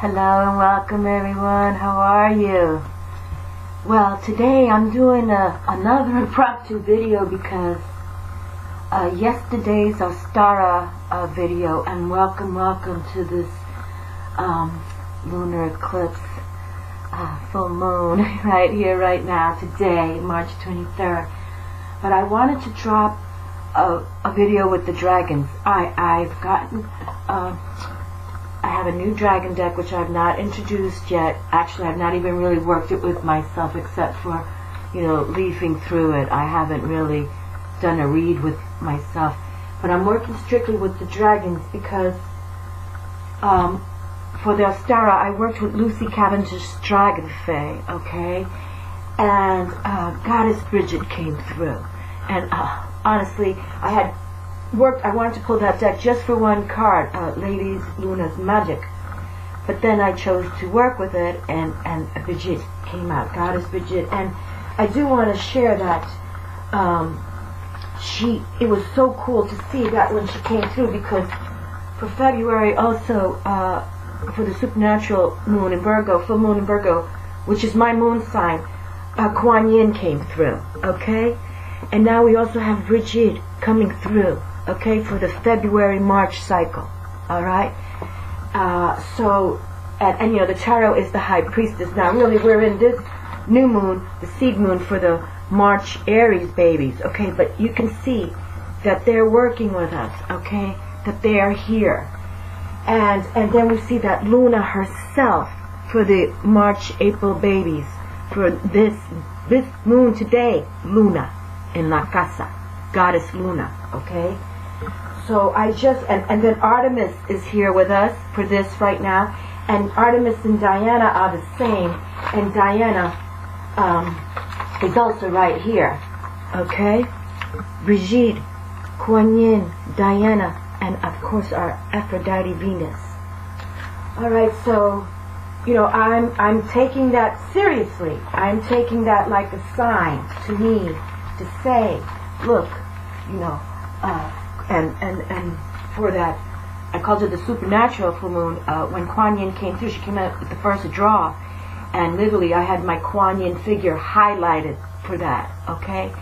Hello and welcome everyone. How are you? Well, today I'm doing another impromptu video because yesterday's Ostara video, and welcome to this lunar eclipse full moon right here, right now, today, March 23rd. But I wanted to drop a video with the dragons. I've gotten I have a new dragon deck which I've not introduced yet. Actually, I've not even really worked it with myself except for, leafing through it. I haven't really done a read with myself. But I'm working strictly with the dragons because for the Ostara, I worked with Lucy Cavendish's Dragonfae, okay? And Goddess Bridget came through. And honestly, I wanted to pull that deck just for one card, Lady Luna's Magick. But then I chose to work with it, and Bridget came out, Goddess Bridget. And I do want to share that it was so cool to see that when she came through, because for February also, for the supernatural moon in Virgo, full moon in Virgo, which is my moon sign, Kuan Yin came through, okay? And now we also have Bridget coming through, okay, for the February-March cycle, all right? And the tarot is the high priestess. Now, really, we're in this new moon, the seed moon, for the March Aries babies, okay? But you can see that they're working with us, okay? That they are here. And then we see that Luna herself for the March-April babies, for this moon today, Luna in La Casa, Goddess Luna, okay? So and then Artemis is here with us for this right now, and Artemis and Diana are the same, and Diana is also right here, okay? Brigitte, Kuan Yin, Diana, and of course our Aphrodite Venus. All right, so I'm taking that seriously. I'm taking that like a sign to me to say, look, and for that, I called it the supernatural full moon. When Kuan Yin came through, she came out with the first draw, and literally I had my Kuan Yin figure highlighted for that, okay?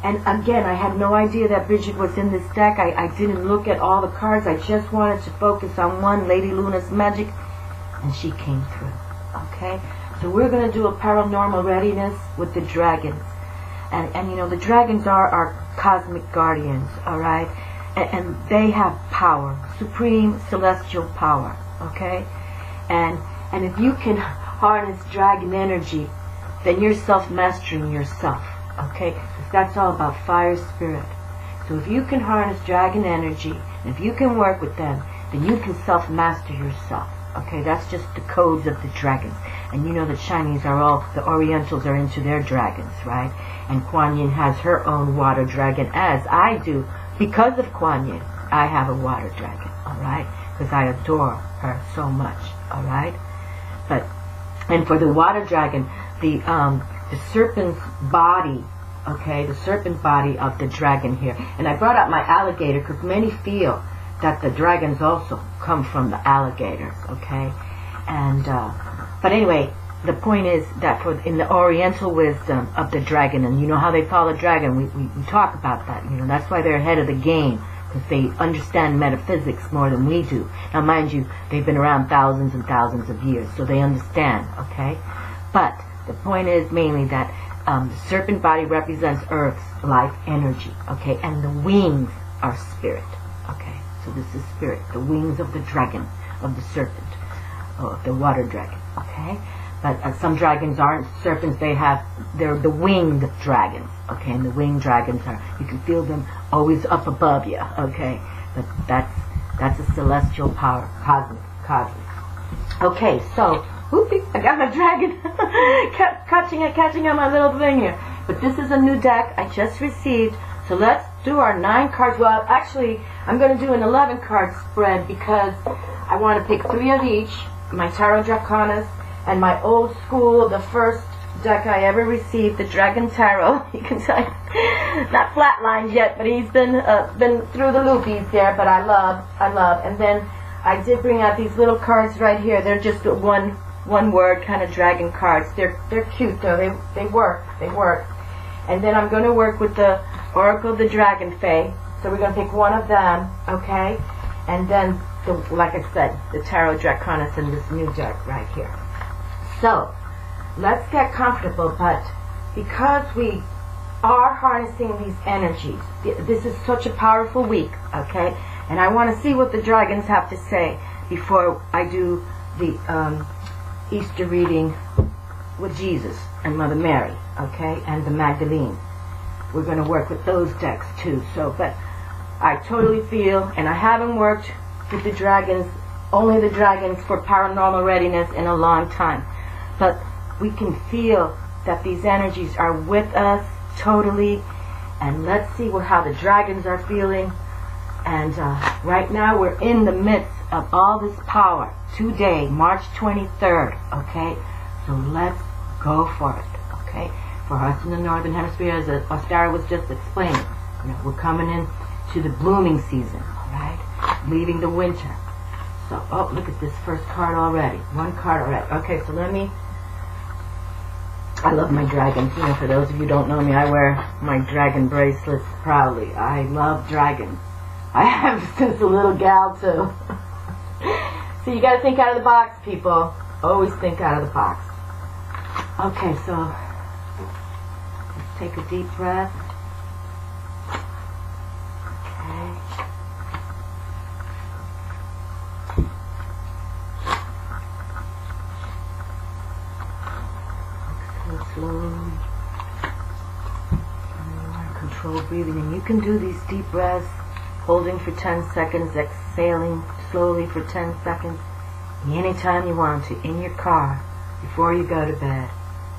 And again, I had no idea that Bridget was in this deck. I didn't look at all the cards. I just wanted to focus on one, Lady Luna's Magick, and she came through, okay? So we're going to do a paranormal readiness with the dragons. And the dragons are our cosmic guardians, all right? And they have power, supreme celestial power, okay? And if you can harness dragon energy, then you're self-mastering yourself, okay? Because that's all about fire spirit. So if you can harness dragon energy, and if you can work with them, then you can self-master yourself, okay? That's just the codes of the dragons. And the Chinese the Orientals are into their dragons, right? And Kuan Yin has her own water dragon, as I do. Because of Kuan Yin, I have a water dragon, all right? Because I adore her so much, all right? And for the water dragon, the serpent's body, okay, the serpent body of the dragon here. And I brought up my alligator because many feel that the dragons also come from the alligators, okay? And but anyway, the point is that in the Oriental wisdom of the dragon, and you know how they follow the dragon, we talk about that. That's why they're ahead of the game, because they understand metaphysics more than we do. Now, mind you, they've been around thousands and thousands of years, so they understand, okay? But the point is mainly that the serpent body represents Earth's life energy, okay? And the wings are spirit, okay? So this is spirit, the wings of the dragon, of the serpent, of the water dragon, okay? But some dragons aren't serpents, they're the winged dragons, okay? And the winged dragons you can feel them always up above you, okay? But that's a celestial power, cosmic. Okay, so, whoopie, I got my dragon catching on my little thing here. But this is a new deck I just received, so let's do our 9 cards. Well, actually, I'm going to do an 11 card spread because I want to pick 3 of each, my Tarot Dracanas, and my old school, the first deck I ever received, the Dragon Tarot. You can tell, not flatlined yet, but he's been through the loopies there. But I love. And then I did bring out these little cards right here. They're just one word kind of dragon cards. They're cute though. They work. They work. And then I'm going to work with the Oracle of the Dragonfae. So we're going to pick one of them, okay? And then, like I said, the Tarot Draconis and this new deck right here. So, let's get comfortable, but because we are harnessing these energies, this is such a powerful week, okay? And I want to see what the dragons have to say before I do the Easter reading with Jesus and Mother Mary, okay? And the Magdalene. We're going to work with those decks too. So, but I totally feel, and I haven't worked with the dragons, only the dragons for paranormal readiness in a long time. But we can feel that these energies are with us totally. And let's see how the dragons are feeling. And right now we're in the midst of all this power. Today, March 23rd, okay? So let's go for it, okay? For us in the Northern Hemisphere, as Ostara was just explaining, we're coming in to the blooming season, right? Leaving the winter. So, oh, look at this first card already. One card already. Okay, so I love my dragons. For those of you who don't know me, I wear my dragon bracelets proudly. I love dragons. I have since a little gal, too. So you got to think out of the box, people. Always think out of the box. Okay, so let's take a deep breath. Slowly. Control breathing. And you can do these deep breaths, holding for 10 seconds, exhaling slowly for 10 seconds, anytime you want to, in your car, before you go to bed,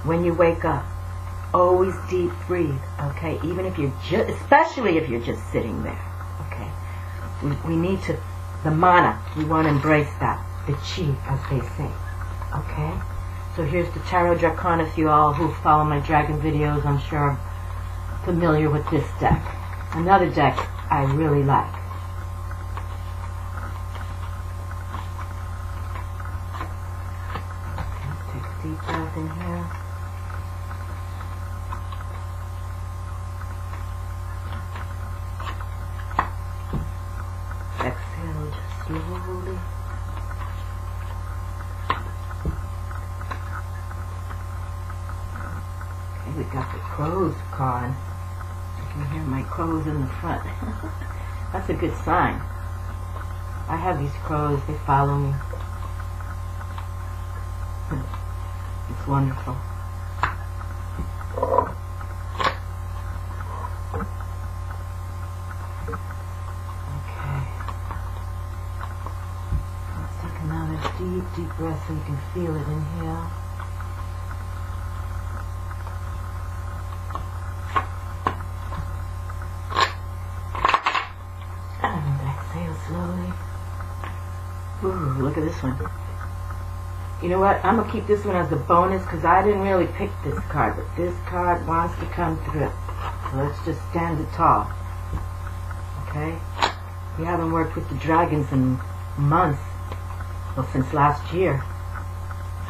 when you wake up. Always deep breathe, okay? Even if you're especially if you're just sitting there, okay? We need to, the mana, we want to embrace that, the chi, as they say, okay? So here's the Tarot Draconis. You all who follow my dragon videos, I'm sure are familiar with this deck. Another deck I really like. Okay, take a deep breath in here. Exhale just slowly. We got the crows card. You can hear my crows in the front. That's a good sign. I have these crows, they follow me. It's wonderful. Okay. Let's take another deep breath so you can feel it inhale. Slowly. Ooh, look at this one. You know what? I'm going to keep this one as a bonus because I didn't really pick this card, but this card wants to come through. So let's just stand it tall. Okay? We haven't worked with the dragons in months. Well, since last year.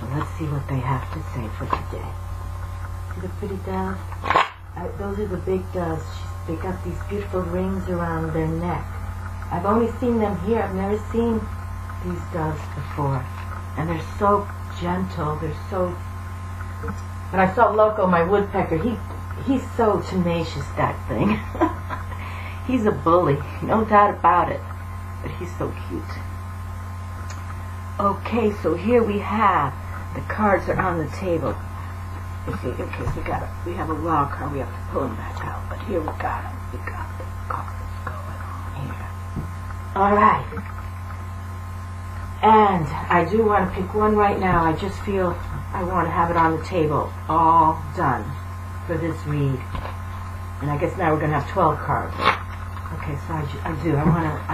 So let's see what they have to say for today. See the pretty doves? Those are the big doves. They got these beautiful rings around their neck. I've only seen them here. I've never seen these doves before. And they're so gentle. They're so... When I saw Loco, my woodpecker, he's so tenacious, that thing. He's a bully. No doubt about it. But he's so cute. Okay, so here we have... The cards are on the table. Okay, so we have a wild card. We have to pull them back out. But here we got them. We got the cards going on here. Alright, and I do want to pick one right now. I just feel I want to have it on the table, all done for this read. And I guess now we're going to have 12 cards. Okay, so I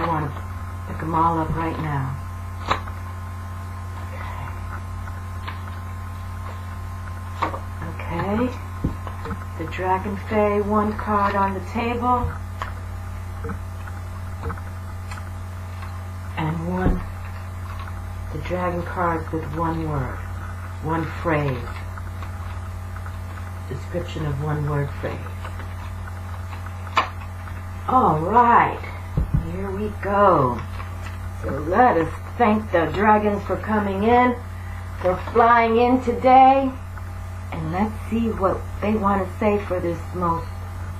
want to pick them all up right now. Okay, the Dragonfae, one card on the table. And one dragon cards with one word, one phrase. Description of one word phrase. All right, here we go. So let us thank the dragons for coming in, for flying in today, and let's see what they want to say for this most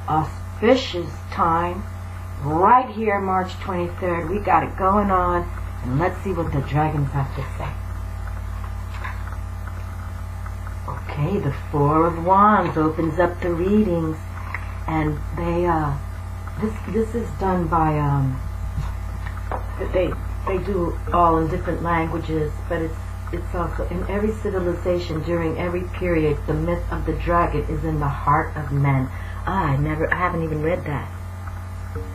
auspicious time. Right here, March 23rd, we got it going on, and let's see what the dragons have to say. Okay, the Four of Wands opens up the readings, and they this is done by they do all in different languages, but it's also in every civilization during every period. The myth of the dragon is in the heart of men. I haven't even read that.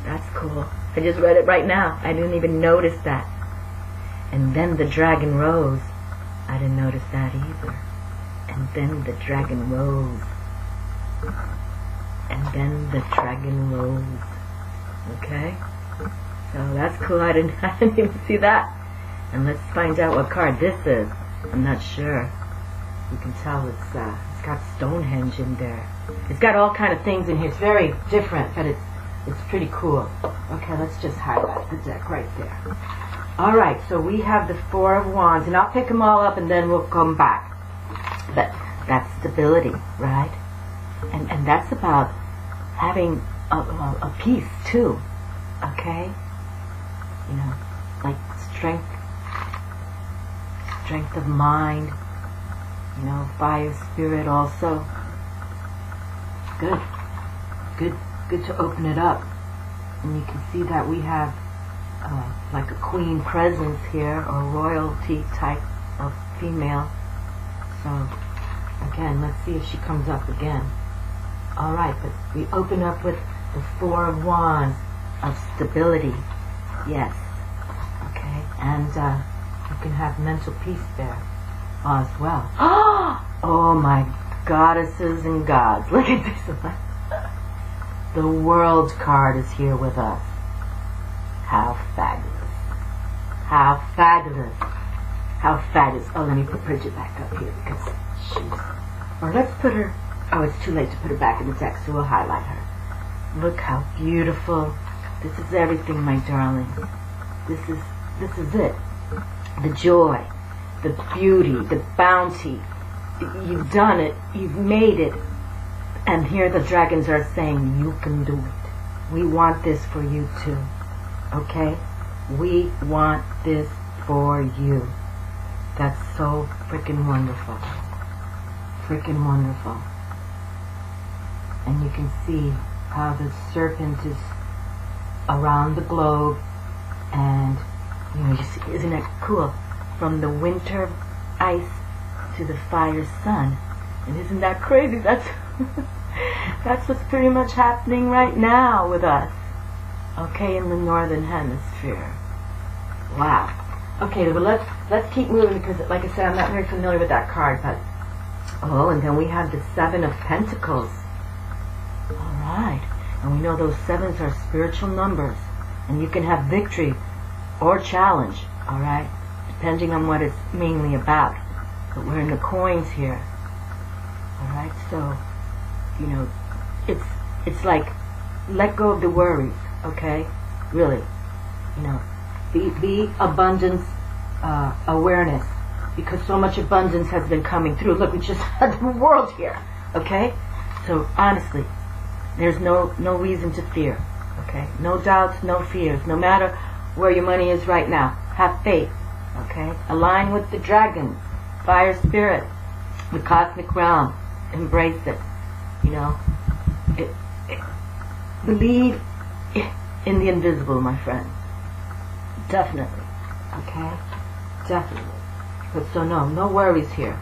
That's cool. I just read it right now. I didn't even notice that. And then the dragon rose. I didn't notice that either. And then the dragon rose. And then the dragon rose. Okay? So that's cool. I didn't even see that. And let's find out what card this is. I'm not sure. You can tell it's got Stonehenge in there. It's got all kind of things in here. It's very different, but it's pretty cool. Okay, let's just highlight the deck right there. All right, so we have the Four of Wands, and I'll pick them all up and then we'll come back. But that's stability, right? And that's about having a peace too. Okay? You know, like strength of mind, you know, fire spirit also. Good to open it up. And you can see that we have like a queen presence here, or royalty type of female. So again, let's see if she comes up again. Alright, but we open up with the Four of Wands of stability. Yes. Okay, and you can have mental peace there as well. Oh my goddesses and gods. Look at this one. The World card is here with us. How fabulous. How fabulous. How fabulous. Oh, let me put Bridget back up here because she's... Or let's put her... Oh, it's too late to put her back in the deck, so we'll highlight her. Look how beautiful. This is everything, my darling. This is it. The joy, the beauty, the bounty. You've done it. You've made it. And here the dragons are saying, you can do it. We want this for you too. Okay? We want this for you. That's so freaking wonderful. Freaking wonderful. And you can see how the serpent is around the globe. And, you know, you see, isn't that cool? From the winter ice to the fire sun. And isn't that crazy? That's what's pretty much happening right now with us. Okay, in the northern hemisphere. Wow. Okay, well let's keep moving because, like I said, I'm not very familiar with that card, but and then we have the Seven of Pentacles. Alright. And we know those sevens are spiritual numbers. And you can have victory or challenge, alright? Depending on what it's mainly about. But we're in the coins here. Alright, so, you know, it's like, let go of the worries, okay? Really. You know, be abundance awareness. Because so much abundance has been coming through. Look, we just had the world here, okay? So, honestly, there's no reason to fear, okay? No doubts, no fears. No matter where your money is right now, have faith, okay? Align with the dragons, fire spirit, the cosmic realm. Embrace it, you know? Believe in the invisible, my friend. Definitely, okay? Definitely. But so no worries here.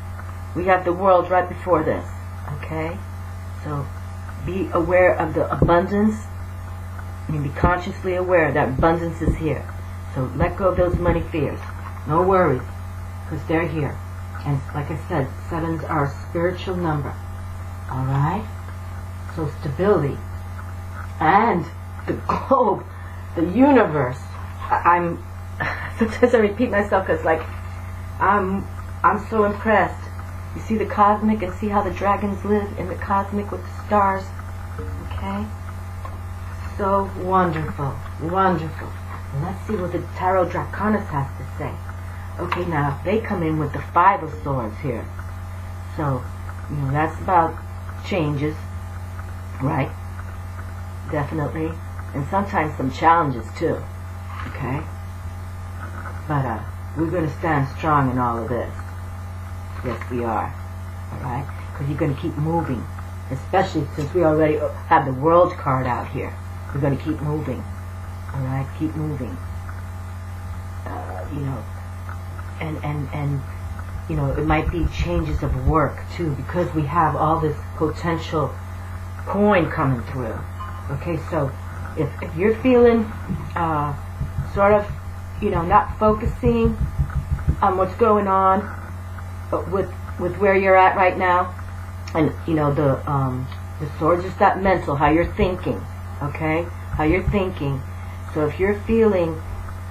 We have the world right before this, okay? So be aware of the abundance. I mean, be consciously aware that abundance is here. So let go of those money fears. No worries, because they're here. And like I said, sevens are a spiritual number. Alright? So stability. And the globe, the universe. Sometimes I repeat myself because, like, I'm so impressed. You see the cosmic and see how the dragons live in the cosmic with the stars. Okay? So wonderful. Wonderful. And let's see what the Tarot Draconis has to say. Okay, now they come in with the Five of Swords here. So, you know, that's about changes, right? Definitely. And sometimes some challenges too. Okay? But we're going to stand strong in all of this. Yes, we are. Alright? Because you're going to keep moving. Especially since we already have the World card out here. We're going to keep moving. Alright? Keep moving. You know, and you know, it might be changes of work too, because we have all this potential coin coming through. Okay, so if you're feeling sort of, you know, not focusing on what's going on with where you're at right now, and you know, the sword is that mental, how you're thinking, okay, how you're thinking. So if you're feeling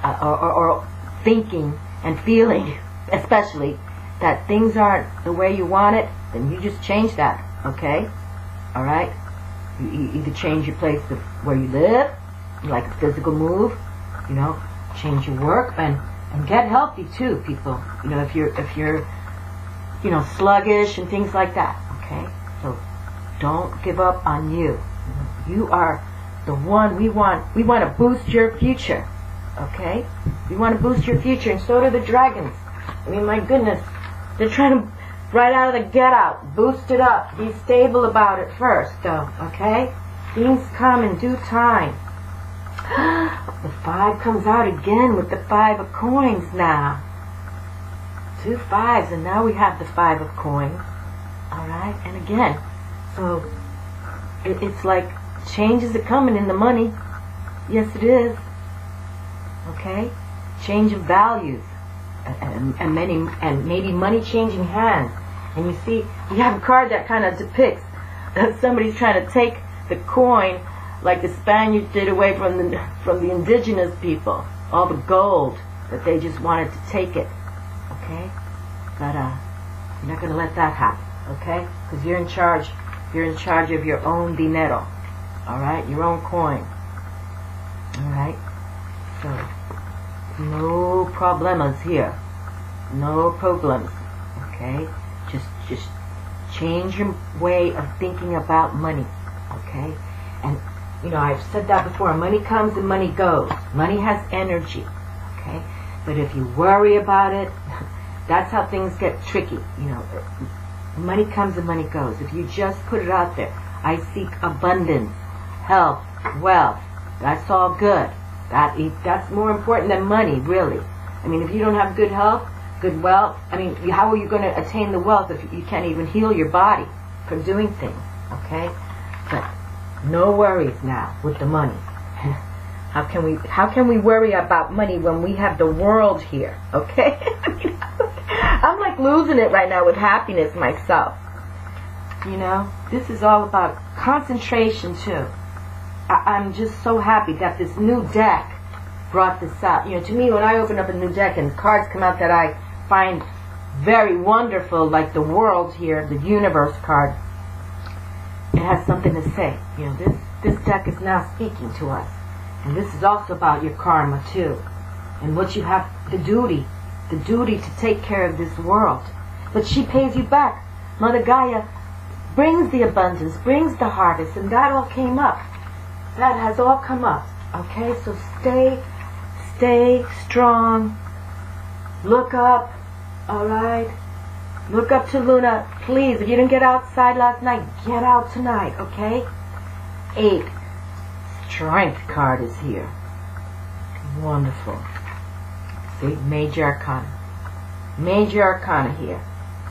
or thinking and feeling, especially, that things aren't the way you want it, then you just change that, okay? Alright? You either change your place of where you live, like a physical move, you know, change your work, and get healthy too, people. You know, if you're, you know, sluggish and things like that, okay? So don't give up on you. You are the one we want to boost your future, okay? We want to boost your future, and so do the dragons. I mean, my goodness, they're trying to, right out of the get-out, boost it up. Be stable about it first, though, okay? Things come in due time. The Five comes out again with the Five of Coins now. 2 5s, and now we have the Five of Coins. Alright, and again, so it's like changes are coming in the money. Yes, it is. Okay? Change of values. And maybe money changing hands. And you see, you have a card that kind of depicts that somebody's trying to take the coin, like the Spaniards did, away from the indigenous people, all the gold that they just wanted to take it. Okay, but you're not going to let that happen. Okay, because you're in charge. You're in charge of your own dinero. All right, your own coin. All right, so. No problemas here. No problems. Okay? Just change your way of thinking about money. Okay? And, you know, I've said that before. Money comes and money goes. Money has energy. Okay? But if you worry about it, that's how things get tricky. You know, money comes and money goes. If you just put it out there, I seek abundance, health, wealth. That's all good. That's more important than money, really. I mean, if you don't have good health, good wealth, I mean, how are you going to attain the wealth if you can't even heal your body from doing things, okay? But no worries now with the money. How can we worry about money when we have the world here, okay? I'm like losing it right now with happiness myself. You know, this is all about concentration too. I'm just so happy that this new deck brought this out. You know, to me, when I open up a new deck and cards come out that I find very wonderful, like the world here, the universe card, it has something to say. You know, this deck is now speaking to us. And this is also about your karma, too. And what you have, the duty to take care of this world. But she pays you back. Mother Gaia brings the abundance, brings the harvest, and that all came up. That has all come up, okay? So stay strong. Look up, all right? Look up to Luna. Please, if you didn't get outside last night, get out tonight, okay? 8. Strength card is here. Wonderful. See, Major Arcana. Major Arcana here.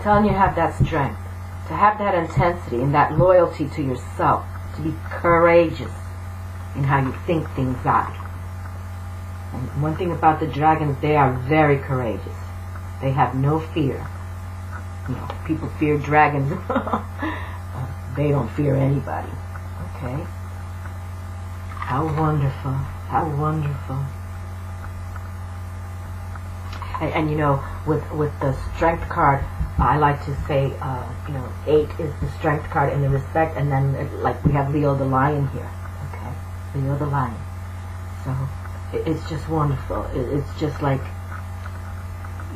Telling you to have that strength. To have that intensity and that loyalty to yourself. To be courageous in how you think things out. And one thing about the dragons, they are very courageous. They have no fear. You know, people fear dragons. They don't fear anybody. Okay? How wonderful. How wonderful. And you know, with the strength card, I like to say, you know, 8 is the strength card in the respect, and then like we have Leo the Lion here, okay? Leo the Lion. So it's just wonderful. It's just like,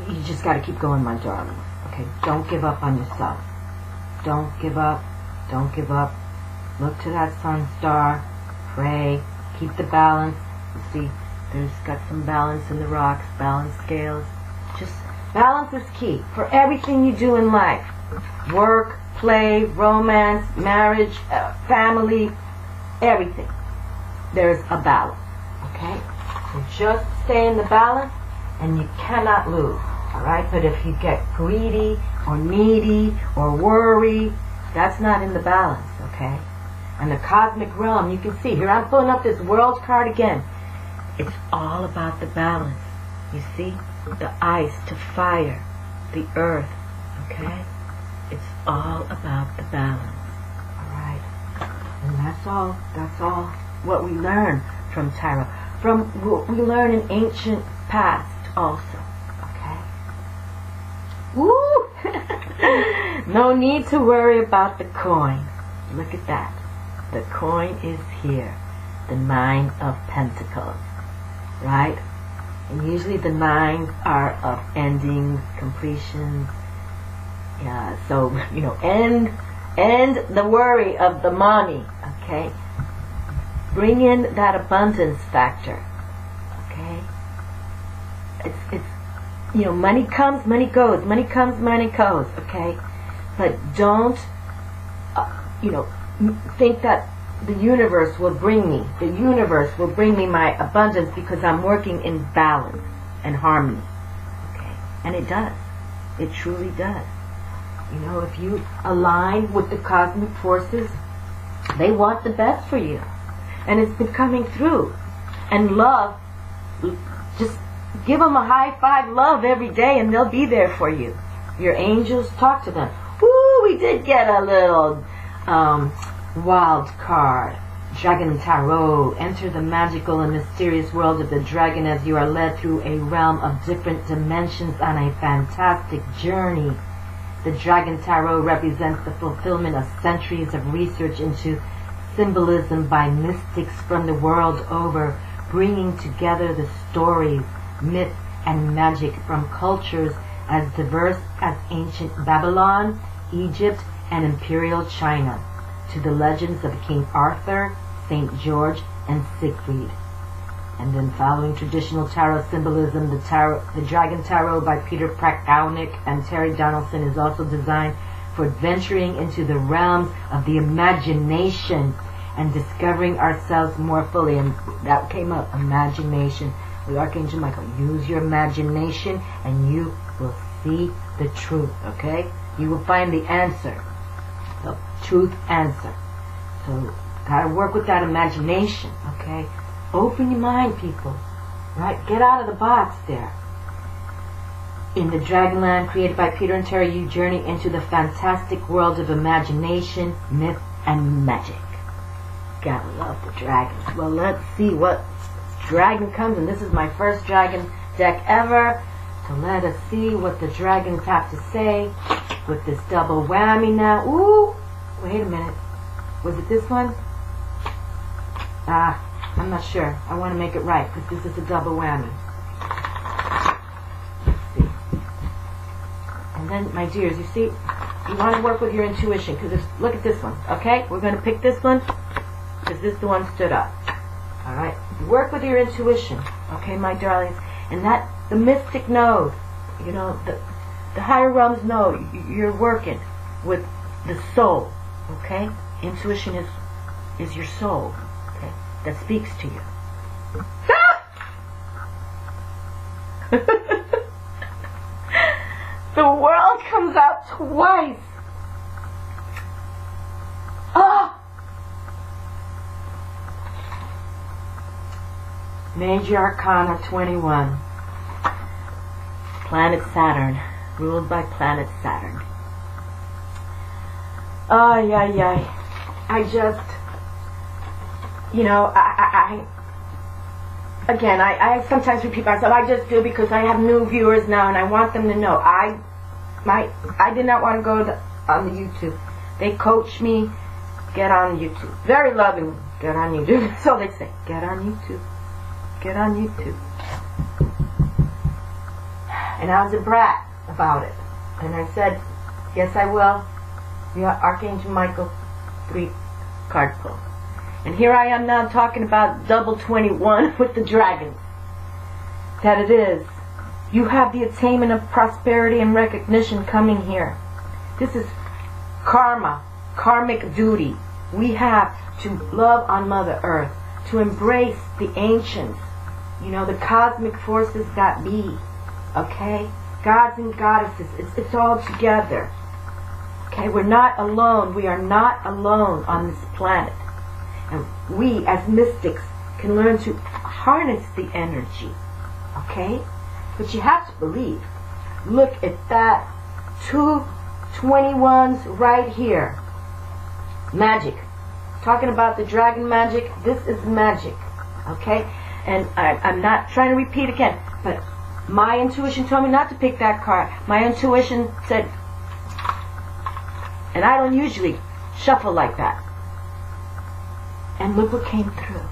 you just got to keep going, my darlings. Okay, don't give up on yourself. Don't give up. Don't give up. Look to that sun star. Pray. Keep the balance. You see, there's got some balance in the rocks, balance scales. Just balance is key for everything you do in life. Work, play, romance, marriage, family, everything. There's a balance. Okay? So just stay in the balance and you cannot lose. Alright? But if you get greedy or needy or worry, that's not in the balance. Okay? And the cosmic realm, you can see, here I'm pulling up this world card again. It's all about the balance. You see? The ice to fire, the earth. Okay? It's all about the balance. Alright? And that's all what we learn from tarot. From what we learn in ancient past also. Okay? Woo! No need to worry about the coin. Look at that. The coin is here. The 9 of Pentacles. Right? And usually the 9s are of endings, completions. Yeah, so, you know, end the worry of the money. Okay? Bring in that abundance factor. Okay? It's you know, money comes, money goes. Money comes, money goes. Okay? But don't, you know, think that the universe will bring me. The universe will bring me my abundance because I'm working in balance and harmony. Okay? And it does. It truly does. You know, if you align with the cosmic forces, they want the best for you. And it's been coming through. And love, just give them a high five love every day and they'll be there for you. Your angels, talk to them. Woo, we did get a little wild card. Dragon Tarot. Enter the magical and mysterious world of the dragon as you are led through a realm of different dimensions on a fantastic journey. The Dragon Tarot represents the fulfillment of centuries of research into symbolism by mystics from the world over, bringing together the stories, myth, and magic from cultures as diverse as ancient Babylon, Egypt, and Imperial China, to the legends of King Arthur, St. George, and Siegfried. And then following traditional tarot symbolism, the Dragon Tarot by Peter Prakownik and Terry Donaldson is also designed for adventuring into the realms of the imagination and discovering ourselves more fully. And that came up, imagination, with Archangel Michael. Use your imagination and you will see the truth, okay? You will find the answer, the truth answer. So, gotta work with that imagination, okay? Open your mind, people. Right? Get out of the box there. In the Dragonland created by Peter and Terry, you journey into the fantastic world of imagination, myth, and magic. Gotta love the dragons. Well, let's see what dragon comes. And this is my first dragon deck ever. So let us see what the dragons have to say with this double whammy now. Ooh! Wait a minute. Was it this one? I'm not sure. I want to make it right because this is a double whammy. Let's see. And then, my dears, you see, you want to work with your intuition because look at this one. Okay? We're going to pick this one because this is the one stood up. Alright? Work with your intuition. Okay, my darlings? And that, the mystic knows. You know, the higher realms know you're working with the soul. Okay? Intuition is your soul. Okay? That speaks to you. The world comes out twice. Major Arcana 21. Planet Saturn. Ruled by planet Saturn. Ay, ay, ay. I just, you know, again, I sometimes repeat myself. I just do because I have new viewers now, and I want them to know. I did not want to go on the YouTube. They coach me, get on YouTube. Very loving, get on YouTube. So they say, get on YouTube. Get on YouTube. And I was a brat about it. And I said, yes I will. We are Archangel Michael 3 card pull. And here I am now talking about double 21 with the dragons. That it is. You have the attainment of prosperity and recognition coming here. This is karma, karmic duty. We have to love on Mother Earth, to embrace the ancients, you know, the cosmic forces that be, okay? Gods and goddesses, it's all together. Okay, we're not alone. We are not alone on this planet. And we, as mystics, can learn to harness the energy, okay? But you have to believe. Look at that. 2 21s right here. Magic. Talking about the dragon magic. This is magic, okay? And I'm not trying to repeat again, but my intuition told me not to pick that card. My intuition said, and I don't usually shuffle like that. And look what came through,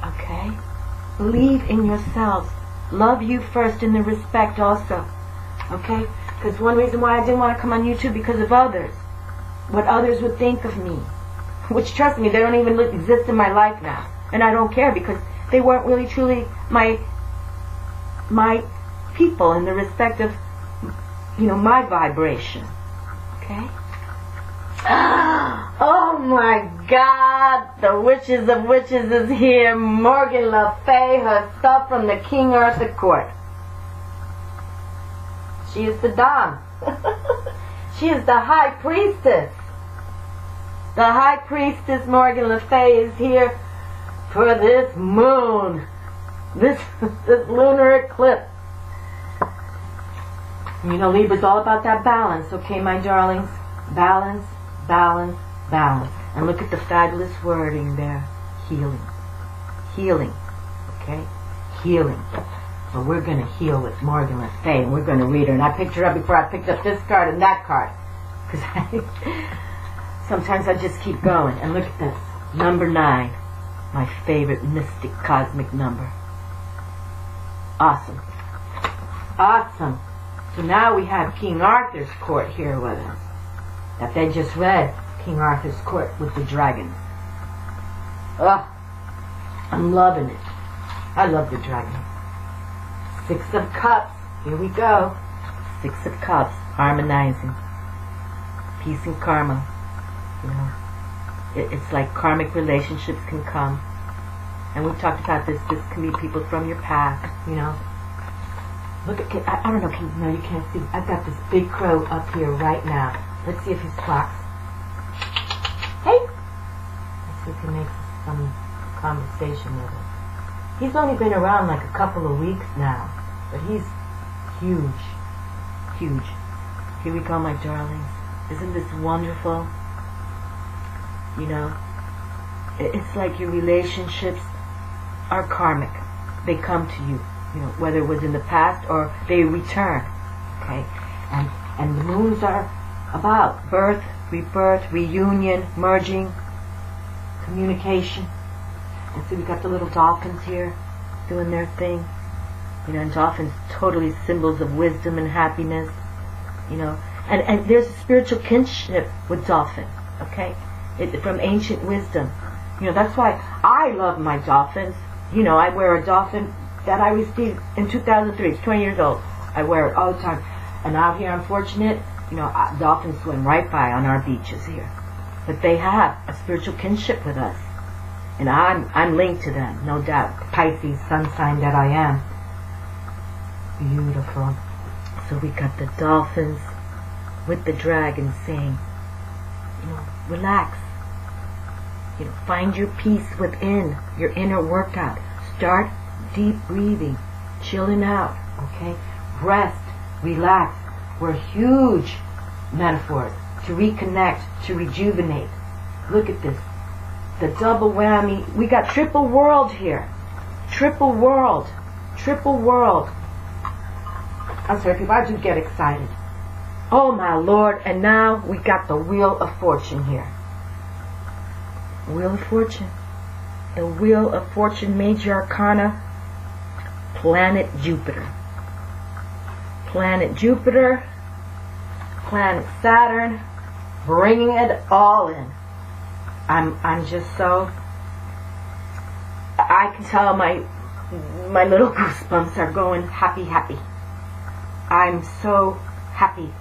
okay? Believe in yourselves. Love you first in the respect also, okay? Because one reason why I didn't want to come on YouTube because of others. What others would think of me. Which, trust me, they don't even exist in my life now. And I don't care because they weren't really truly my people in the respect of, you know, my vibration. Okay? Oh my God, the Witches of Witches is here. Morgan Le Fay herself from the King Arthur court. She is the Dom. She is the High Priestess. The High Priestess Morgan Le Fay is here for this moon. This lunar eclipse. You know, Libra's all about that balance, okay, my darlings? Balance, balance, balance. And look at the fabulous wording there. Healing. Healing. Okay? Healing. So we're going to heal with Morgan Le Fay, and we're going to read her. And I picked her up before I picked up this card and that card. Because sometimes I just keep going. And look at this. Number 9. My favorite mystic cosmic number. Awesome. Awesome. So now we have King Arthur's court here with us. That they just read King Arthur's court with the dragons. Ugh. I'm loving it. I love the dragon. 6 of Cups. Here we go. 6 of Cups. Harmonizing. Peace and karma. You know. It's like karmic relationships can come. And we've talked about this. This can be people from your past, you know. Look at, I don't know, no, you can't see. I've got this big crow up here right now. Let's see if he squawks. Hey! Let's see if he makes some conversation with us. He's only been around like a couple of weeks now. But he's huge. Huge. Here we go, my darlings. Isn't this wonderful? You know, it's like your relationships are karmic. They come to you, you know, whether it was in the past or they return. Okay? And the moons are about birth, rebirth, reunion, merging, communication. And so we got the little dolphins here doing their thing. You know, and dolphins totally symbols of wisdom and happiness. You know, and there's a spiritual kinship with dolphin. Okay? From ancient wisdom. You know, that's why I love my dolphins. You know, I wear a dolphin that I received in 2003. It's 20 years old. I wear it all the time. And out here, I'm fortunate, you know, dolphins swim right by on our beaches here. But they have a spiritual kinship with us. And I'm linked to them, no doubt. Pisces, sun sign that I am. Beautiful. So we got the dolphins with the dragons saying, you know, relax. You know, find your peace within, your inner workout. Start deep breathing, chilling out, okay? Rest, relax. We're huge metaphors to reconnect, to rejuvenate. Look at this. The double whammy. We got triple world here. Triple world. Triple world. I'm sorry, people, I do get excited. Oh my Lord, and now we got the Wheel of Fortune here. Wheel of Fortune. The Wheel of Fortune, Major Arcana, planet Jupiter. Planet Jupiter, planet Saturn, bringing it all in. I'm just so, I can tell my little goosebumps are going happy, happy. I'm so happy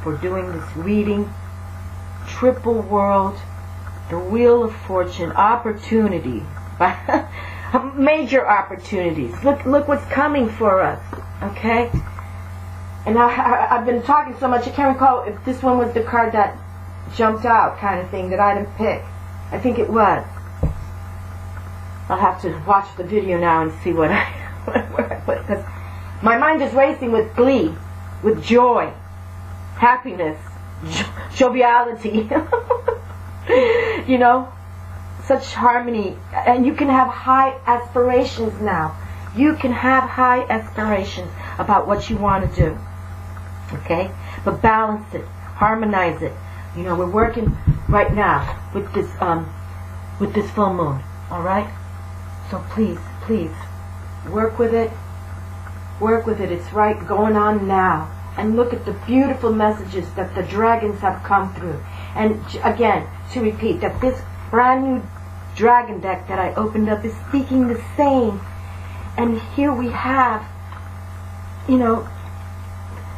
for doing this reading. Triple world, the Wheel of Fortune, opportunity, major opportunities. Look what's coming for us, okay? And I've been talking so much, I can't recall if this one was the card that jumped out, kind of thing, that I didn't pick. I think it was. I'll have to watch the video now and see what where I put, because my mind is racing with glee, with joy, happiness, joviality. You know, such harmony. And you can have high aspirations now. You can have high aspirations about what you want to do. Okay? But balance it, harmonize it. You know, we're working right now with this full moon. Alright? So please, please, work with it. Work with it. It's right going on now. And look at the beautiful messages that the dragons have come through. And again, to repeat, that this brand new dragon deck that I opened up is speaking the same. And here we have, you know,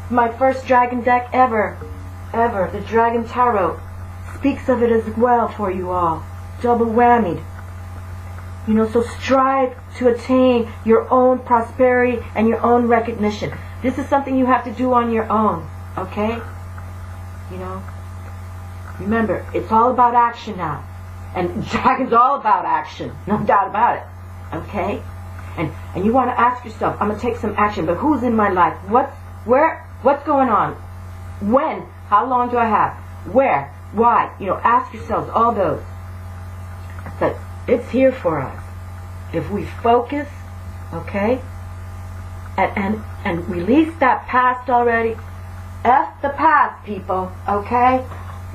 my first dragon deck ever, the Dragon Tarot, speaks of it as well for you all. Double whammied. You know, so strive to attain your own prosperity and your own recognition. This is something you have to do on your own, okay? You know, remember, it's all about action now. And Dragon's all about action, no doubt about it, okay? And you want to ask yourself, I'm going to take some action, but who's in my life? What's going on? When? How long do I have? Where? Why? You know, ask yourselves all those. But it's here for us. If we focus, okay, and release that past already. F the past, people, okay?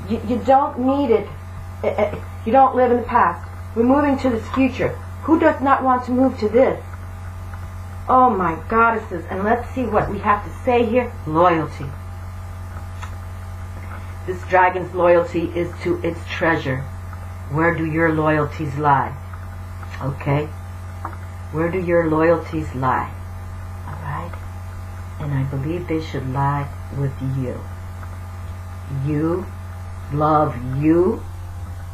You don't need it. You don't live in the past. We're moving to this future. Who does not want to move to this? Oh my goddesses. And let's see what we have to say here. Loyalty. This dragon's loyalty is to its treasure. Where do your loyalties lie? Okay? Where do your loyalties lie? Alright? And I believe they should lie with you. You love you.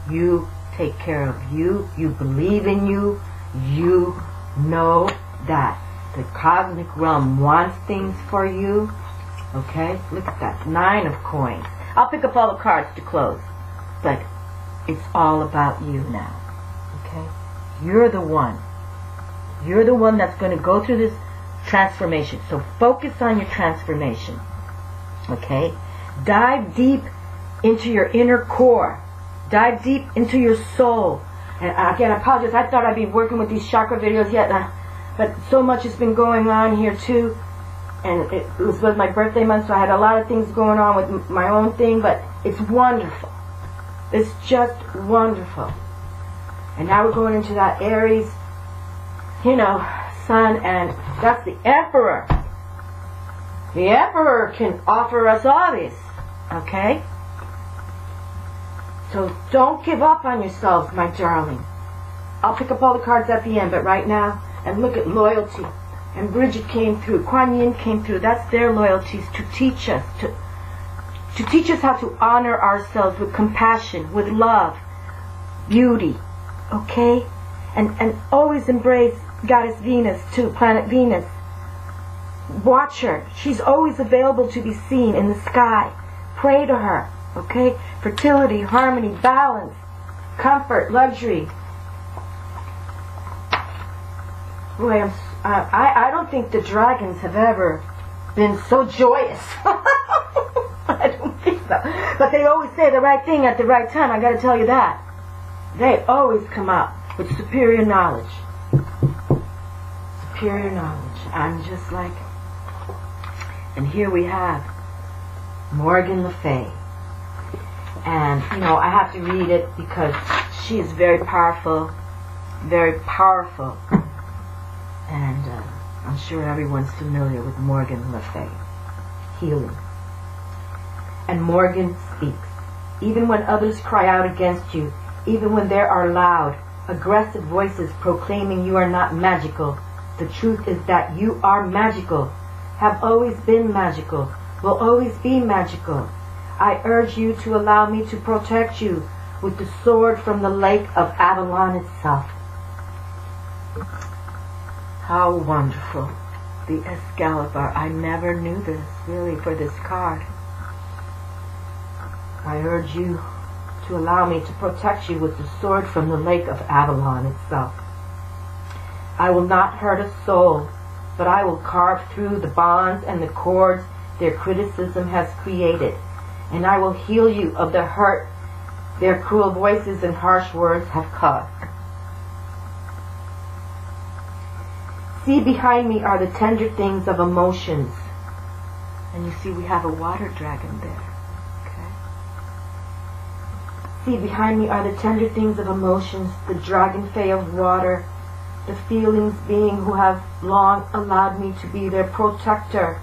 You take care of you. You believe in you. You know that the cosmic realm wants things for you. Okay? Look at that. 9 of coins. I'll pick up all the cards to close. But it's all about you now. Okay? You're the one. You're the one that's going to go through this transformation. So focus on your transformation. Okay? Dive deep into your inner core. Dive deep into your soul. And again, I apologize. I thought I'd be working with these chakra videos yet. But so much has been going on here too. And it was my birthday month, so I had a lot of things going on with my own thing. But it's wonderful. It's just wonderful. And now we're going into that Aries, you know, sun, and that's the Emperor. The Emperor can offer us all this, okay? So don't give up on yourselves, my darling. I'll pick up all the cards at the end, but right now, and look at loyalty. And Bridget came through, Kuan Yin came through. That's their loyalties to teach us, to teach us how to honor ourselves with compassion, with love, beauty, okay? And always embrace Goddess Venus too, planet Venus. Watch her. She's always available to be seen in the sky. Pray to her, okay? Fertility, harmony, balance, comfort, luxury. Boy, I don't think the dragons have ever been so joyous. I don't think so. But they always say the right thing at the right time. I got to tell you that. They always come out with superior knowledge. superior knowledge. I'm just like, and here we have Morgan Le Fay. And, you know, I have to read it because she is very powerful, very powerful. And I'm sure everyone's familiar with Morgan Le Fay. Healing. And Morgan speaks. Even when others cry out against you, even when there are loud, aggressive voices proclaiming you are not magical, the truth is that you are magical, have always been magical, will always be magical. I urge you to allow me to protect you with the sword from the lake of Avalon itself. How wonderful. The Excalibur. I never knew this, really, for this card. I urge you to allow me to protect you with the sword from the lake of Avalon itself. I will not hurt a soul, but I will carve through the bonds and the cords their criticism has created, and I will heal you of the hurt their cruel voices and harsh words have caused. See, behind me are the tender things of emotions. And you see we have a water dragon there. Okay. See, behind me are the tender things of emotions, the Dragonfae of water, the feelings being who have long allowed me to be their protector.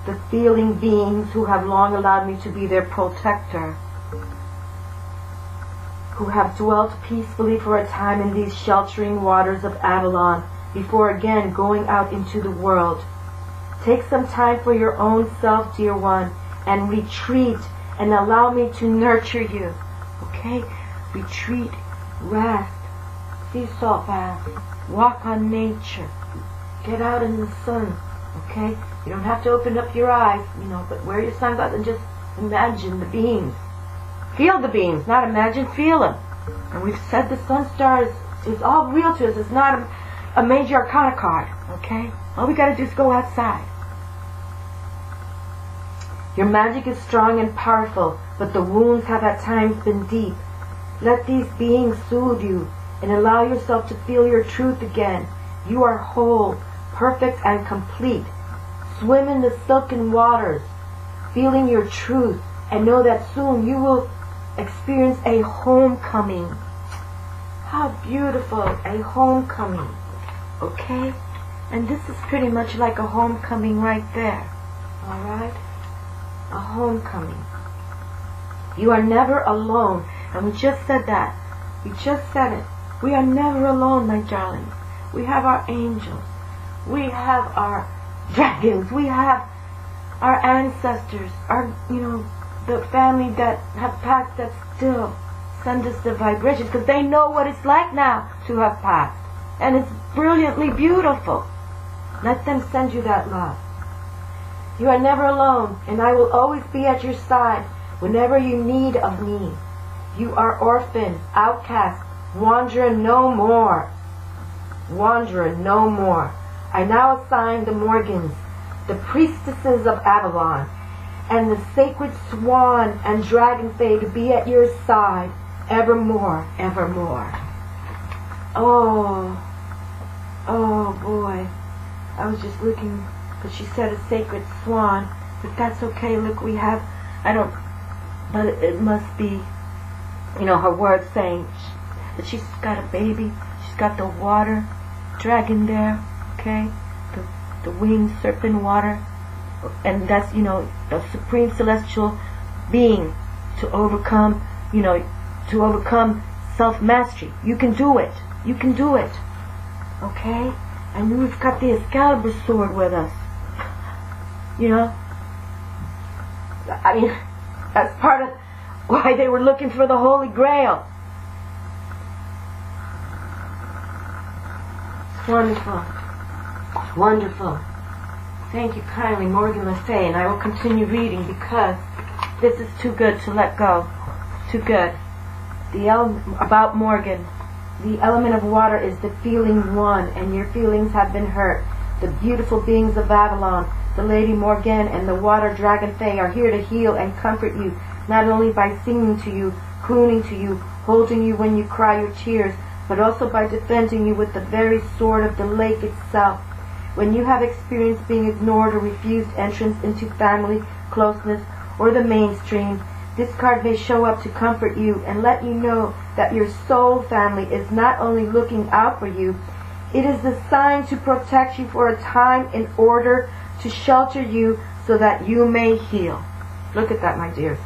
The feeling beings who have long allowed me to be their protector. Who have dwelt peacefully for a time in these sheltering waters of Avalon, before again going out into the world. Take some time for your own self, dear one, and retreat and allow me to nurture you. Okay? Retreat, rest, sea salt bath, walk on nature, get out in the sun. Okay? You don't have to open up your eyes, you know, but wear your sunglasses and just imagine the beams. Feel the beams, not imagine, feel them. And we've said the sun star is all real to us. It's not a Major Arcana card, okay? All we got to do is go outside. Your magic is strong and powerful, but the wounds have at times been deep. Let these beings soothe you and allow yourself to feel your truth again. You are whole, perfect, and complete. Swim in the silken waters, feeling your truth, and know that soon you will experience a homecoming. How beautiful, a homecoming. Okay? And this is pretty much like a homecoming right there. Alright? A homecoming. You are never alone. And we just said that. We just said it. We are never alone, my darlings. We have our angels. We have our dragons. We have our ancestors. Our, you know, the family that have passed that still send us the vibrations because they know what it's like now to have passed. And it's brilliantly beautiful. Let them send you that love. You are never alone, and I will always be at your side whenever you need of me. You are orphan, outcast, wanderer no more. Wanderer no more. I now assign the Morgans, the priestesses of Avalon, and the sacred swan and Dragonfae to be at your side evermore, evermore. Oh boy. I was just looking, but she said a sacred swan, but that's okay. Look, we have, but it must be, you know, her words saying that she's got a baby, she's got the water dragon there, okay, the winged serpent water, and that's, you know, a supreme celestial being to overcome, you know, to overcome self-mastery. You can do it. You can do it. Okay? And we've got the Excalibur sword with us. You know? I mean, that's part of why they were looking for the Holy Grail. Wonderful. Wonderful. Thank you kindly, Morgan Le Fay, and I will continue reading because this is too good to let go. Too good. About Morgan. The element of water is the feeling one, and your feelings have been hurt. The beautiful beings of Avalon, the Lady Morgan and the Water Dragonfae are here to heal and comfort you, not only by singing to you, crooning to you, holding you when you cry your tears, but also by defending you with the very sword of the lake itself. When you have experienced being ignored or refused entrance into family, closeness, or the mainstream, this card may show up to comfort you and let you know that your soul family is not only looking out for you, it is the sign to protect you for a time in order to shelter you so that you may heal. Look at that, my dears.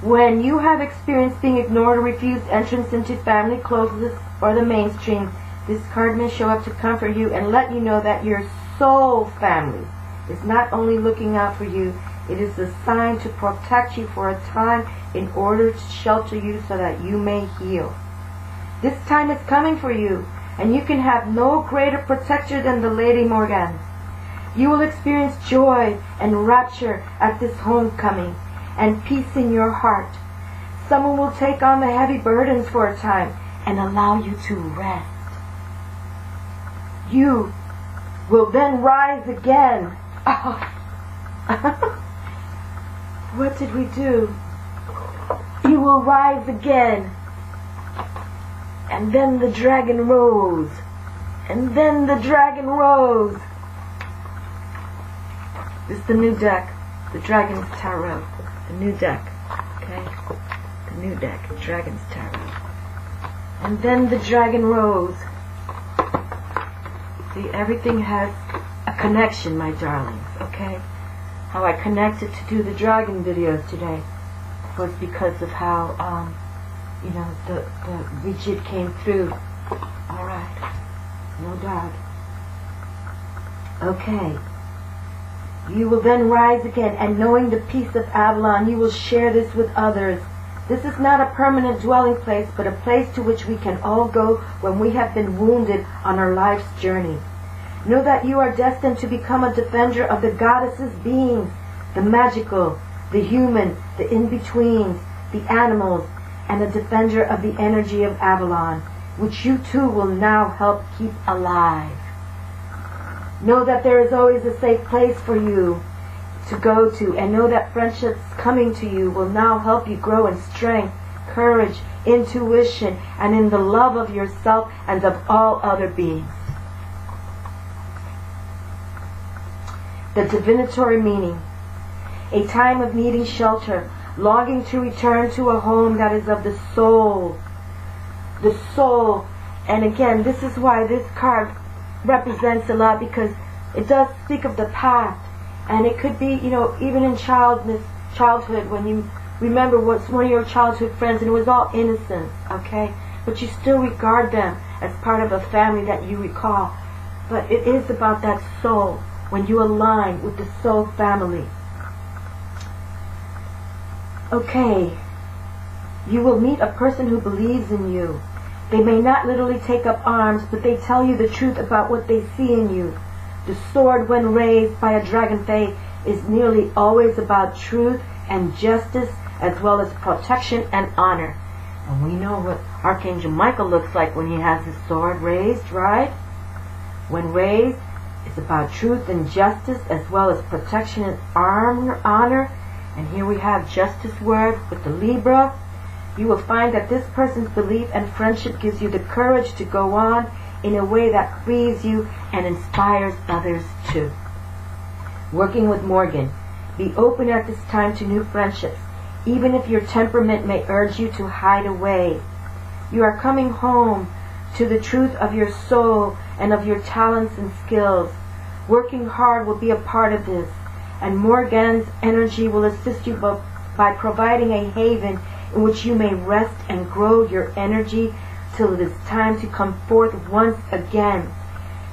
When you have experienced being ignored or refused entrance into family, closeness, or the mainstream, this card may show up to comfort you and let you know that your soul family is not only looking out for you, it is a sign to protect you for a time in order to shelter you so that you may heal. This time is coming for you, and you can have no greater protector than the Lady Morgan. You will experience joy and rapture at this homecoming, and peace in your heart. Someone will take on the heavy burdens for a time and allow you to rest. You will then rise again. What did we do? You will rise again. And then the dragon rose. And then the dragon rose. This is the new deck. The Dragon's Tarot. The new deck. Okay? The new deck. Dragon's Tarot. And then the dragon rose. See, everything has a connection, my darlings. Okay? How I connected to do the dragon videos today was because of how, the rigid came through. Alright. No doubt. Okay. You will then rise again, and knowing the peace of Avalon, you will share this with others. This is not a permanent dwelling place, but a place to which we can all go when we have been wounded on our life's journey. Know that you are destined to become a defender of the goddesses' beings, the magical, the human, the in-betweens, the animals, and a defender of the energy of Avalon, which you too will now help keep alive. Know that there is always a safe place for you to go to, and know that friendships coming to you will now help you grow in strength, courage, intuition, and in the love of yourself and of all other beings. The divinatory meaning. A time of needing shelter, longing to return to a home that is of the soul. The soul. And again, this is why this card represents a lot, because it does speak of the past. And it could be, even in childhood, when you remember what's one of your childhood friends and it was all innocence, okay? But you still regard them as part of a family that you recall. But it is about that soul, when you align with the soul family. Okay, you will meet a person who believes in you. They may not literally take up arms, but they tell you the truth about what they see in you. The sword, when raised by a Dragonfae, is nearly always about truth and justice, as well as protection and honor. And we know what Archangel Michael looks like when he has his sword raised, right? When raised, it's about truth and justice, as well as protection and honor. And here we have Justice word with the Libra. You will find that this person's belief and friendship gives you the courage to go on in a way that frees you and inspires others too. Working with Morgan. Be open at this time to new friendships, even if your temperament may urge you to hide away. You are coming home to the truth of your soul and of your talents and skills. Working hard will be a part of this, and Morgan's energy will assist you by providing a haven in which you may rest and grow your energy till it is time to come forth once again.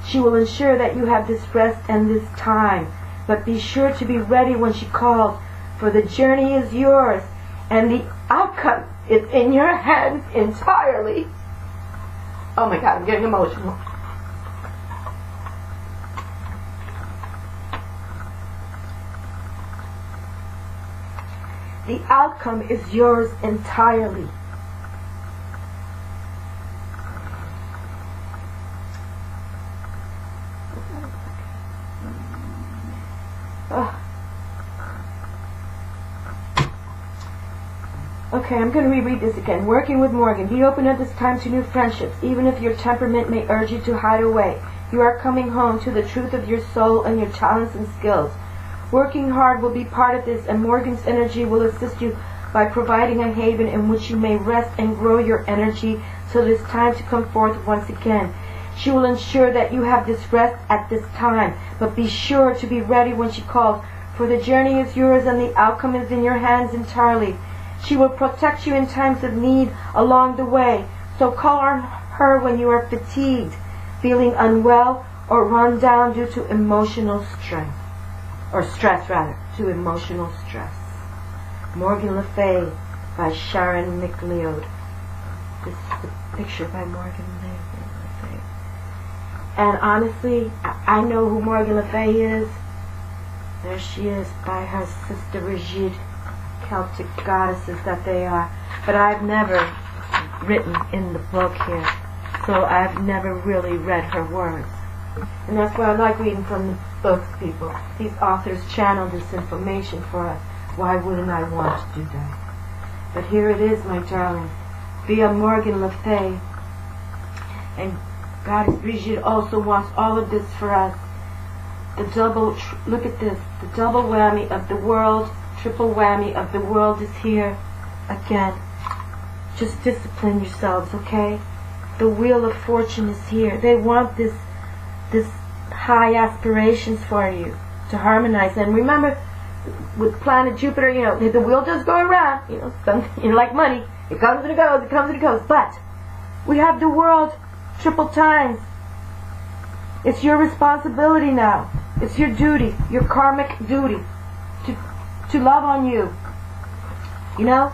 She will ensure that you have this rest and this time, but be sure to be ready when she calls, for the journey is yours, and the outcome is in your hands entirely. Oh my God, I'm getting emotional. The outcome is yours entirely. Okay, I'm going to reread this again. Working with Morgan. Be open at this time to new friendships, even if your temperament may urge you to hide away. You are coming home to the truth of your soul and your talents and skills. Working hard will be part of this, and Morgan's energy will assist you by providing a haven in which you may rest and grow your energy so it is time to come forth once again. She will ensure that you have this rest at this time, but be sure to be ready when she calls, for the journey is yours and the outcome is in your hands entirely. She will protect you in times of need along the way, so call on her when you are fatigued, feeling unwell, or run down due to emotional strength. Or stress, rather, to emotional stress. Morgan Le Fay by Sharon McLeod. This is a picture by Morgan Le Fay. And honestly, I know who Morgan Le Fay is. There she is by her sister Rigid, Celtic goddesses that they are. But I've never written in the book here, so I've never really read her words. And that's why I like reading from the books, people. These authors channel this information for us. Why wouldn't I want to do that? But here it is, my darling, via Morgan Le Fay. And Goddess Brigitte also wants all of this for us. The double, look at this, the double whammy of the world, triple whammy of the world is here again. Just discipline yourselves, okay? The Wheel of Fortune is here. They want this high aspirations for you to harmonize. And remember, with planet Jupiter, you know, the wheel does go around, like money. It comes and it goes, it comes and it goes. But we have the world triple times. It's your responsibility now. It's your duty, your karmic duty, to love on you. You know?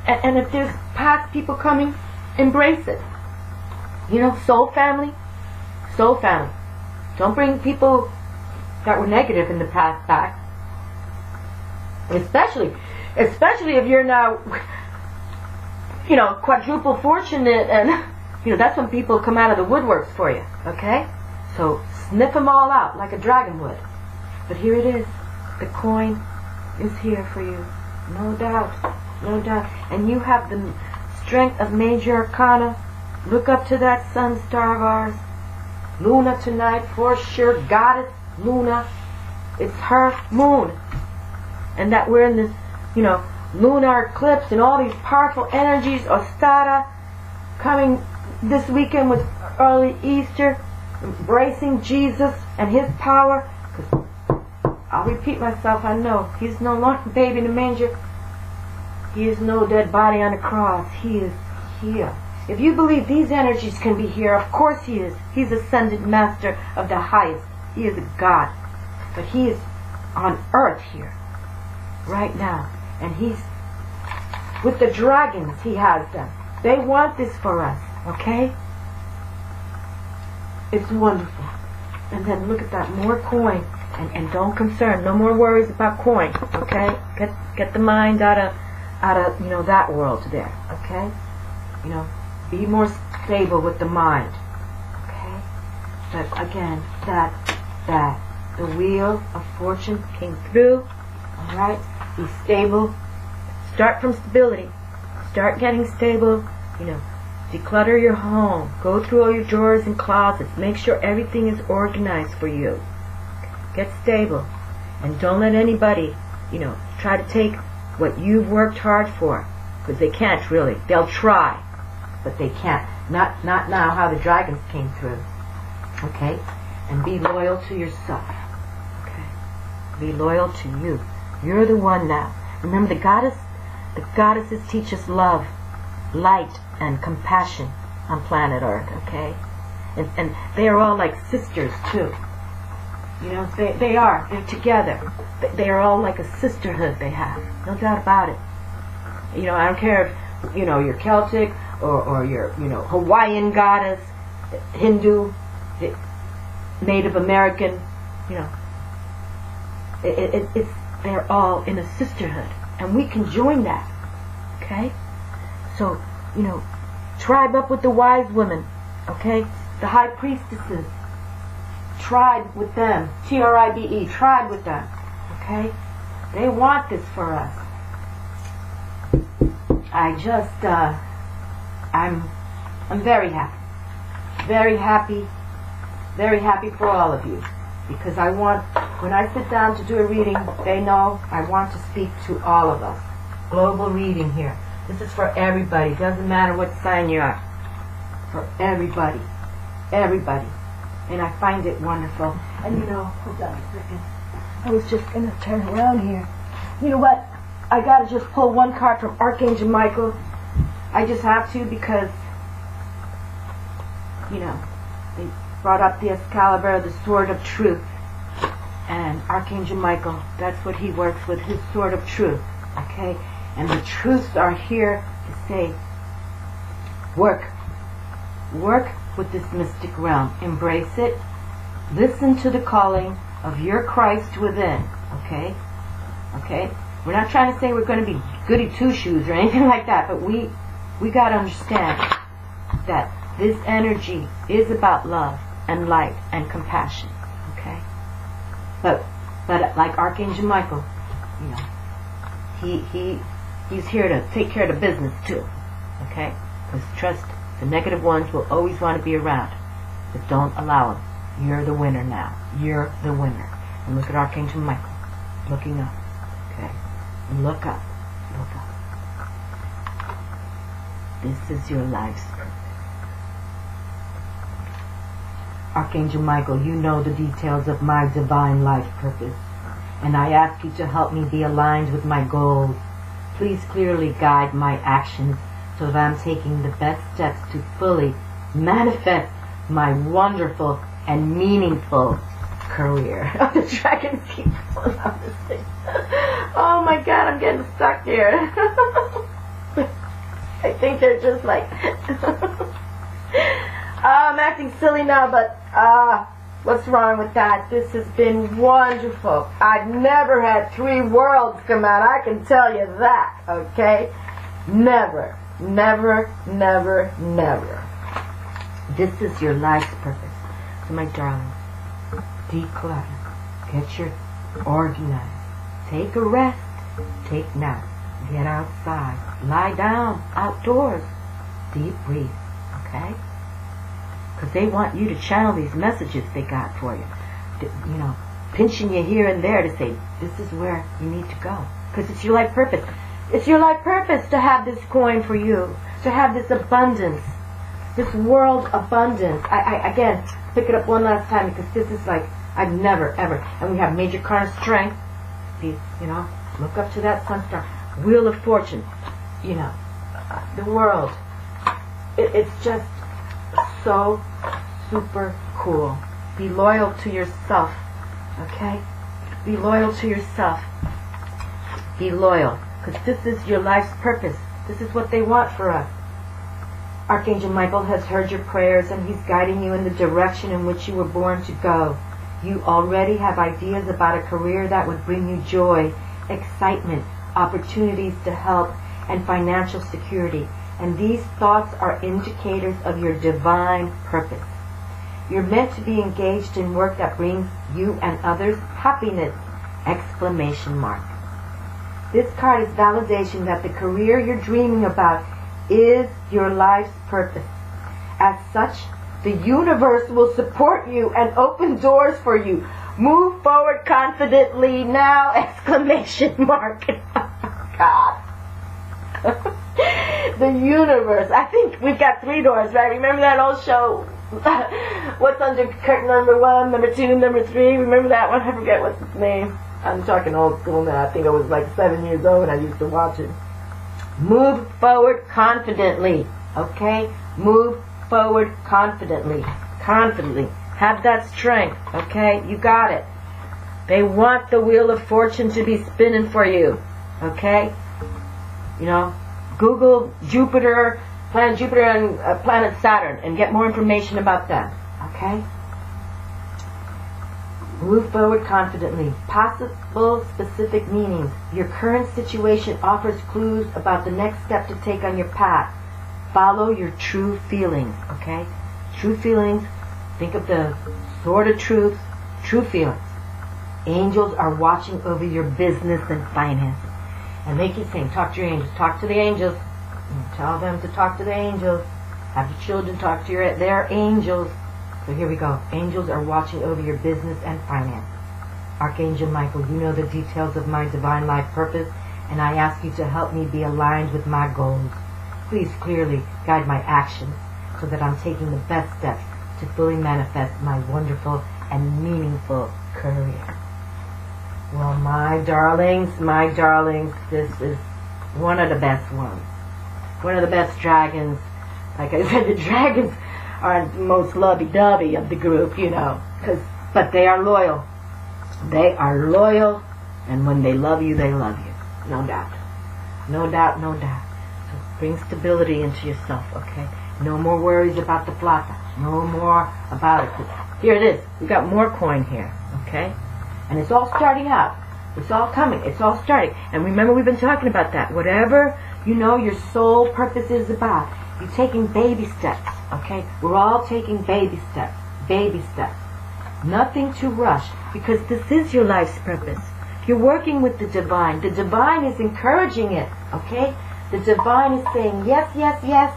And if there's past people coming, embrace it. You know, soul family. Soul family. Don't bring people that were negative in the past back. Especially if you're now, quadruple fortunate, and, that's when people come out of the woodworks for you, okay? So sniff them all out like a dragon would. But here it is. The coin is here for you. No doubt. No doubt. And you have the strength of Major Arcana. Look up to that sun star of ours. Luna tonight, for sure. Goddess Luna. It's her moon. And that we're in this, lunar eclipse and all these powerful energies. Ostara coming this weekend with early Easter. Embracing Jesus and his power. Because I'll repeat myself, I know. He's no longer a baby in the manger. He is no dead body on the cross. He is here. If you believe these energies can be here, of course he is. He's ascended master of the highest. He is a God. But he is on earth here, right now. And he's with the dragons, he has them. They want this for us, okay? It's wonderful. And then look at that, more coin. And don't concern, no more worries about coin, okay? Get the mind out of that world there, okay? Be more stable with the mind, okay? But again, that the Wheel of Fortune came through, all right? Be stable. Start from stability. Start getting stable, declutter your home. Go through all your drawers and closets. Make sure everything is organized for you. Get stable. And don't let anybody, try to take what you've worked hard for. Because they can't really. They'll try. But they can't. Not now how the dragons came through. Okay? And be loyal to yourself. Okay? Be loyal to you. You're the one now. Remember, the goddesses teach us love, light, and compassion on planet Earth, okay? And they are all like sisters, too. They are. They're together. They are all like a sisterhood they have. No doubt about it. I don't care if, you're Celtic or you're, Hawaiian goddess, Hindu, Native American, they're all in a sisterhood. And we can join that. Okay? So, tribe up with the wise women. Okay? The high priestesses. Tribe with them. Tribe. Tribe with them. Okay? They want this for us. I just, I'm very happy. Very happy. Very happy for all of you. Because I want, when I sit down to do a reading, they know I want to speak to all of us. Global reading here. This is for everybody. Doesn't matter what sign you are. For everybody. Everybody. And I find it wonderful. And you know, hold on a second. I was just going to turn around here. You know what? I got to just pull one card from Archangel Michael. I just have to because, you know, they brought up the Excalibur, the Sword of Truth. And Archangel Michael, that's what he works with, his Sword of Truth. Okay? And the truths are here to say, work. Work with this mystic realm. Embrace it. Listen to the calling of your Christ within. Okay? Okay? We're not trying to say we're going to be goody two-shoes or anything like that, but we got to understand that this energy is about love and light and compassion. Okay? But like Archangel Michael, you know, he's here to take care of the business too. Okay? Because trust, the negative ones will always want to be around. But don't allow them. You're the winner now. You're the winner. And look at Archangel Michael looking up. Okay? Look up. Look up. This is your life's purpose. Archangel Michael, you know the details of my divine life purpose, and I ask you to help me be aligned with my goals. Please clearly guide my actions so that I'm taking the best steps to fully manifest my wonderful and meaningful career. Oh, the dragons keep pulling on this thing. Oh my god, I'm getting stuck here. I think they're just like... I'm acting silly now, but what's wrong with that? This has been wonderful. I've never had 3 worlds come out. I can tell you that, okay? Never, never, never, never. This is your life's purpose. So my darling, declutter. Get your organized. Take a rest. Take naps. Get outside. Lie down. Outdoors. Deep breathe. Okay? Because they want you to channel these messages they got for you. You know, pinching you here and there to say, this is where you need to go. Because it's your life purpose. It's your life purpose to have this coin for you. To have this abundance. This world abundance. I again, pick it up one last time because this is like, I've never, ever. And we have Major Arcana strength. You know, look up to that sun star. Wheel of Fortune. You know, the world. It's just so super cool. Be loyal to yourself. Okay? Be loyal to yourself. Be loyal. Because this is your life's purpose. This is what they want for us. Archangel Michael has heard your prayers and he's guiding you in the direction in which you were born to go. You already have ideas about a career that would bring you joy, excitement, opportunities to help, and financial security. And these thoughts are indicators of your divine purpose. You're meant to be engaged in work that brings you and others happiness! Exclamation mark. This card is validation that the career you're dreaming about is your life's purpose. As such, the universe will support you and open doors for you. Move forward confidently now! Exclamation mark. God. The universe. I think we've got 3 doors, right? Remember that old show? What's under curtain number 1, number 2, number 3? Remember that one? I forget what's its name. I'm talking old school now. I think I was like 7 years old when I used to watch it. Move forward confidently. Okay? Move forward confidently. Confidently. Have that strength. Okay? You got it. They want the Wheel of Fortune to be spinning for you. Okay? You know, Google Jupiter, planet Jupiter and planet Saturn and get more information about them. Okay? Move forward confidently. Possible specific meanings. Your current situation offers clues about the next step to take on your path. Follow your true feelings. Okay? True feelings. Think of the Sword of Truth. True feelings. Angels are watching over your business and finances. And they keep saying, talk to your angels, talk to the angels, Tell them to talk to the angels. Have your children talk to their angels. So here we go. Angels are watching over your business and finance. Archangel Michael, you know the details of my divine life purpose, and I ask you to help me be aligned with my goals. Please clearly guide my actions so that I'm taking the best steps to fully manifest my wonderful and meaningful career. Well, my darlings, this is one of the best ones. One of the best dragons. Like I said, the dragons are the most lovey-dovey of the group, you know. But they are loyal. They are loyal, and when they love you, they love you. No doubt. No doubt, no doubt. So bring stability into yourself, okay? No more worries about the plata. No more about it. Here it is. We got more coin here, okay? And it's all starting out. It's all coming. It's all starting. And remember, we've been talking about that. Whatever, you know, your soul purpose is about, you're taking baby steps, okay? We're all taking baby steps. Baby steps. Nothing to rush, because this is your life's purpose. You're working with the divine. The divine is encouraging it, okay? The divine is saying, yes, yes, yes.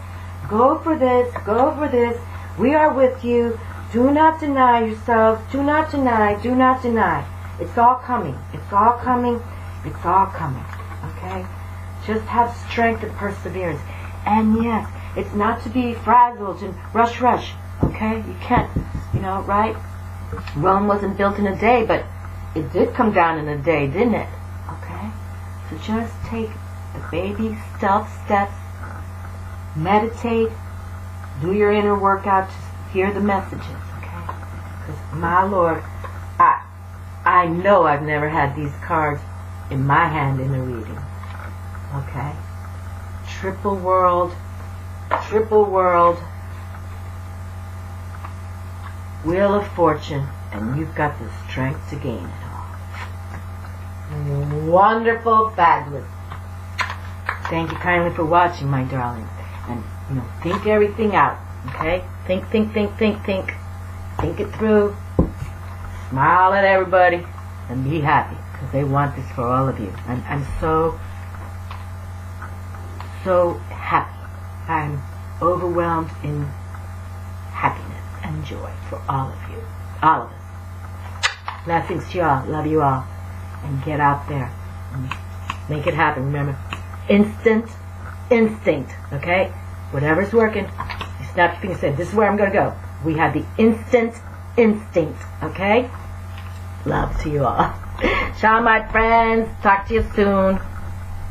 Go for this. Go for this. We are with you. Do not deny yourselves. Do not deny. Do not deny. It's all coming. It's all coming. It's all coming. Okay? Just have strength and perseverance. And yes, it's not to be frazzled and rush, rush. Okay? You can't, you know, right? Rome wasn't built in a day, but it did come down in a day, didn't it? Okay? So just take the baby stealth steps. Meditate. Do your inner workout. Just hear the messages. Okay? Because, my Lord, I know I've never had these cards in my hand in a reading. Okay? Triple world, Wheel of Fortune, and you've got the strength to gain it all. Wonderful, fabulous. Thank you kindly for watching, my darlings. And, you know, think everything out, okay? Think. Think it through. Smile at everybody and be happy, because they want this for all of you. And I'm so happy. I'm overwhelmed in happiness and joy for all of you. All of us. Blessings to y'all. Love you all. And get out there and make it happen. Remember, instinct. Okay? Whatever's working, you snap your finger and say, this is where I'm going to go. We have the instinct. Okay? Love to you all. Ciao, my friends. Talk to you soon.